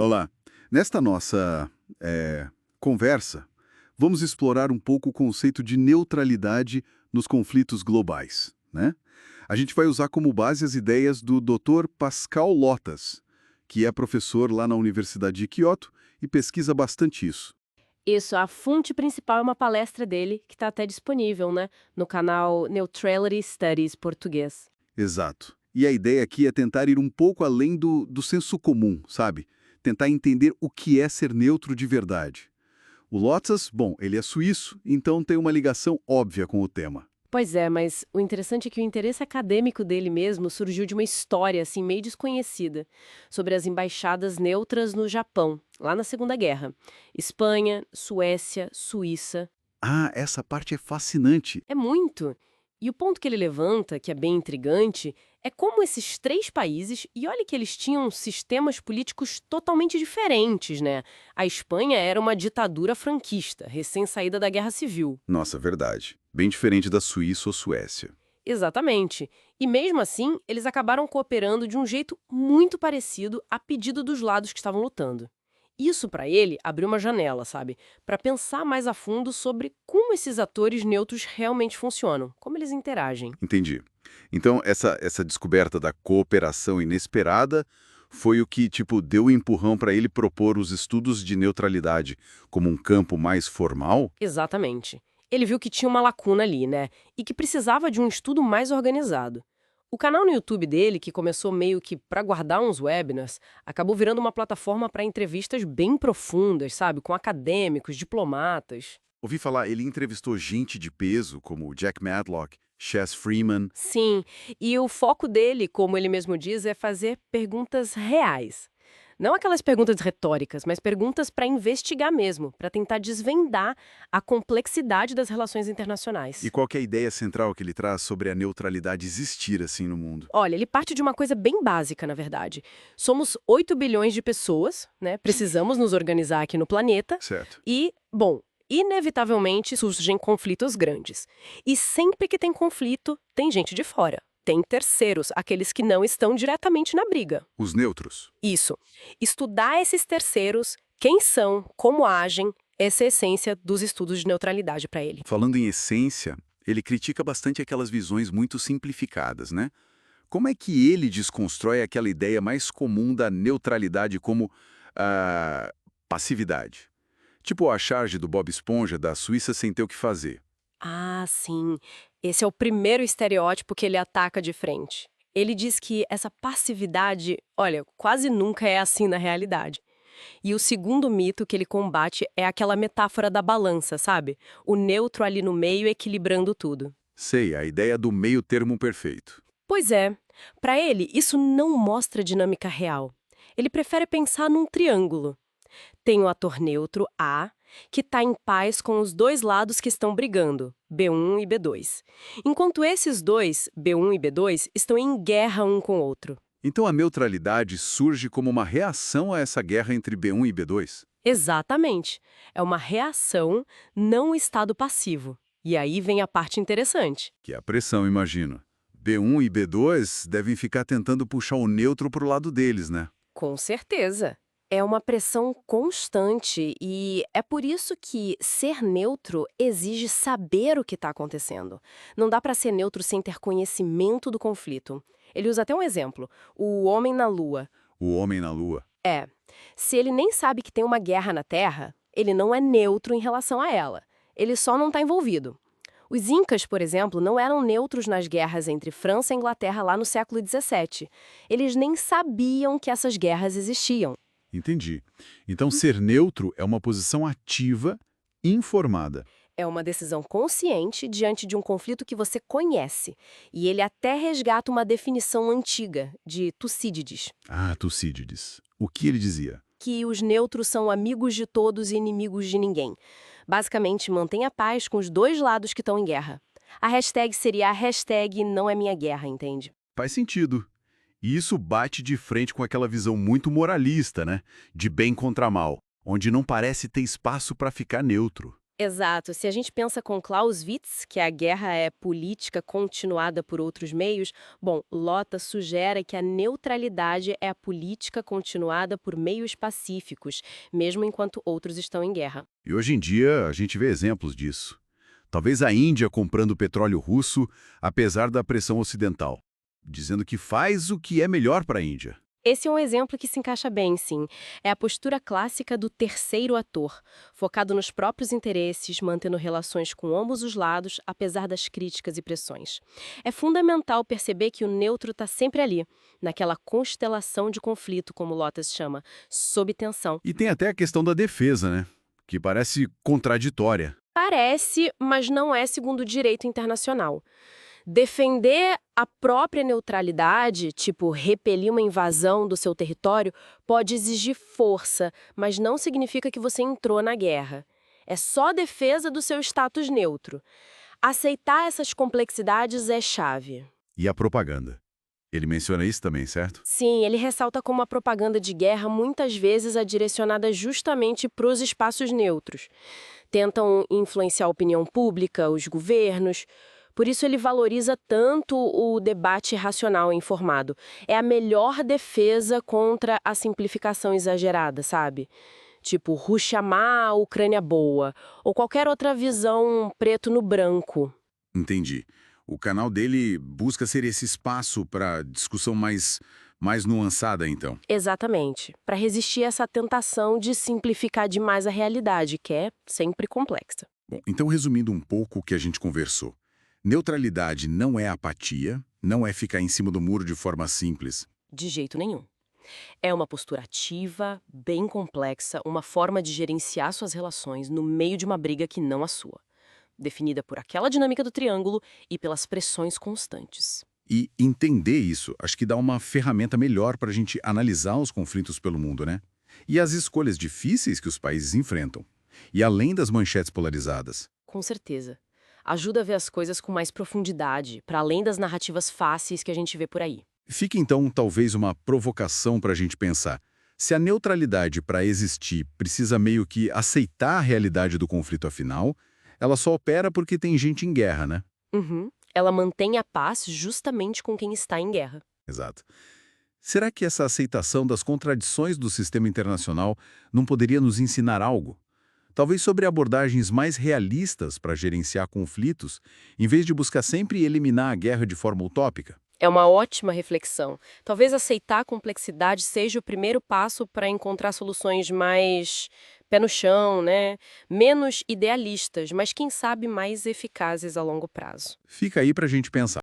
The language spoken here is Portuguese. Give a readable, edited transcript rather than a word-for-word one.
Olá. Nesta nossa conversa, vamos explorar um pouco o conceito de neutralidade nos conflitos globais, né? A gente vai usar como base as ideias do Dr. Pascal Lotas, que é professor lá na Universidade de Kyoto e pesquisa bastante isso. Isso, a fonte principal é uma palestra dele, que está até disponível, né, no canal Neutrality Studies português. Exato. E a ideia aqui é tentar ir um pouco além do senso comum, sabe? Tentar entender o que é ser neutro de verdade. O Lotas, bom, ele é suíço, então tem uma ligação óbvia com o tema. Pois é, mas o interessante é que o interesse acadêmico dele mesmo surgiu de uma história, assim, meio desconhecida, sobre as embaixadas neutras no Japão, lá na Segunda Guerra. Espanha, Suécia, Suíça. Ah, essa parte é fascinante. É muito! E o ponto que ele levanta, que é bem intrigante, é como esses três países, e olha que eles tinham sistemas políticos totalmente diferentes, né? A Espanha era uma ditadura franquista, recém-saída da Guerra Civil. Nossa, verdade. Bem diferente da Suíça ou Suécia. Exatamente. E mesmo assim, eles acabaram cooperando de um jeito muito parecido a pedido dos lados que estavam lutando. Isso, para ele, abriu uma janela, sabe? Para pensar mais a fundo sobre como esses atores neutros realmente funcionam, como eles interagem. Entendi. Então, essa descoberta da cooperação inesperada foi o que, tipo, deu o empurrão para ele propor os estudos de neutralidade como um campo mais formal? Exatamente. Ele viu que tinha uma lacuna ali, né? E que precisava de um estudo mais organizado. O canal no YouTube dele, que começou meio que para guardar uns webinars, acabou virando uma plataforma para entrevistas bem profundas, sabe? Com acadêmicos, diplomatas. Ouvi falar, ele entrevistou gente de peso, como Jack Matlock, Chess Freeman. Sim, e o foco dele, como ele mesmo diz, é fazer perguntas reais. Não aquelas perguntas retóricas, mas perguntas para investigar mesmo, para tentar desvendar a complexidade das relações E internacionais. qual que é a ideia central que ele traz sobre a neutralidade existir assim no mundo? Olha, ele parte de uma coisa bem básica, na verdade. Somos 8 bilhões de pessoas, né? Precisamos nos organizar aqui no planeta. Certo. E, bom, inevitavelmente surgem conflitos grandes. E sempre que tem conflito, tem gente de fora. Tem terceiros, aqueles que não estão diretamente na briga. Os neutros. Isso. Estudar esses terceiros, quem são, como agem, essa é a essência dos estudos de neutralidade para ele. Falando em essência, ele critica bastante aquelas visões muito simplificadas, né? Como é que ele desconstrói aquela ideia mais comum da neutralidade como passividade? Tipo a charge do Bob Esponja da Suíça sem ter o que fazer. Ah, sim. Esse é o primeiro estereótipo que ele ataca de frente. Ele diz que essa passividade, olha, quase nunca é assim na realidade. E o segundo mito que ele combate é aquela metáfora da balança, sabe? O neutro ali no meio equilibrando tudo. Sei, a ideia do meio termo perfeito. Pois é, para ele, isso não mostra dinâmica real. Ele prefere pensar num triângulo. Tem o ator neutro, A, que está em paz com os dois lados que estão brigando, B1 e B2. Enquanto esses dois, B1 e B2, estão em guerra um com o outro. Então a neutralidade surge como uma reação a essa guerra entre B1 e B2? Exatamente. É uma reação, não um estado passivo. E aí vem a parte interessante. Que é a pressão, imagino. B1 e B2 devem ficar tentando puxar o neutro para o lado deles, né? Com certeza. É uma pressão constante e é por isso que ser neutro exige saber o que está acontecendo. Não dá para ser neutro sem ter conhecimento do conflito. Ele usa até um exemplo: o homem na Lua. O homem na Lua. É, se ele nem sabe que tem uma guerra na Terra, ele não é neutro em relação a ela. Ele só não está envolvido. Os incas, por exemplo, não eram neutros nas guerras entre França e Inglaterra lá no século XVII. Eles nem sabiam que essas guerras existiam. Entendi. Então ser neutro é uma posição ativa, informada. É uma decisão consciente diante de um conflito que você conhece. E ele até resgata uma definição antiga, de Tucídides, Ah, Tucídides. O que ele dizia? que os neutros são amigos de todos e inimigos de ninguém. Basicamente, mantém a paz com os dois lados que estão em guerra. A hashtag seria a hashtag não é minha guerra, entende? Faz sentido. E isso bate de frente com aquela visão muito moralista, né? De bem contra mal, onde não parece ter espaço para ficar neutro. Exato. Se a gente pensa com Clausewitz, que a guerra é política continuada por outros meios, bom, Lota sugere que a neutralidade é a política continuada por meios pacíficos, mesmo enquanto outros estão em guerra. E hoje em dia a gente vê exemplos disso. Talvez a Índia comprando petróleo russo, apesar da pressão ocidental, dizendo que faz o que é melhor para a Índia. Esse é um exemplo que se encaixa bem, sim. É a postura clássica do terceiro ator, focado nos próprios interesses, mantendo relações com ambos os lados, apesar das críticas e pressões. É fundamental perceber que o neutro está sempre ali, naquela constelação de conflito, como Lotas chama, sob tensão. E tem até a questão da defesa, né? Que parece contraditória. Parece, mas não é segundo o direito internacional. Defender a própria neutralidade, tipo repelir uma invasão do seu território, pode exigir força, mas não significa que você entrou na guerra. É só defesa do seu status neutro. Aceitar essas complexidades é chave. E a propaganda? Ele menciona isso também, certo? Sim, ele ressalta como a propaganda de guerra muitas vezes é direcionada justamente para os espaços neutros. Tentam influenciar a opinião pública, os governos. Por isso ele valoriza tanto o debate racional e informado. É a melhor defesa contra a simplificação exagerada, sabe? Tipo, Rússia má, Ucrânia boa. Ou qualquer outra visão preto no branco. Entendi. O canal dele busca ser esse espaço para discussão mais nuançada, então. Exatamente. Para resistir a essa tentação de simplificar demais a realidade, que é sempre complexa. Bom, então resumindo um pouco o que a gente conversou. Neutralidade não é apatia, não é ficar em cima do muro de forma simples. De jeito nenhum. É uma postura ativa, bem complexa, uma forma de gerenciar suas relações no meio de uma briga que não a sua, definida por aquela dinâmica do triângulo e pelas pressões constantes. E entender isso, acho que dá uma ferramenta melhor para a gente analisar os conflitos pelo mundo, né? E as escolhas difíceis que os países enfrentam. E além das manchetes polarizadas. Com certeza. Ajuda a ver as coisas com mais profundidade, para além das narrativas fáceis que a gente vê por aí. Fica então talvez uma provocação para a gente pensar. Se a neutralidade para existir precisa meio que aceitar a realidade do conflito afinal, ela só opera porque tem gente em guerra, né? Uhum. Ela mantém a paz justamente com quem está em guerra. Exato. Será que essa aceitação das contradições do sistema internacional não poderia nos ensinar algo? Talvez sobre abordagens mais realistas para gerenciar conflitos, em vez de buscar sempre eliminar a guerra de forma utópica? É uma ótima reflexão. Talvez aceitar a complexidade seja o primeiro passo para encontrar soluções mais pé no chão, né? Menos idealistas, mas quem sabe mais eficazes a longo prazo. Fica aí para a gente pensar.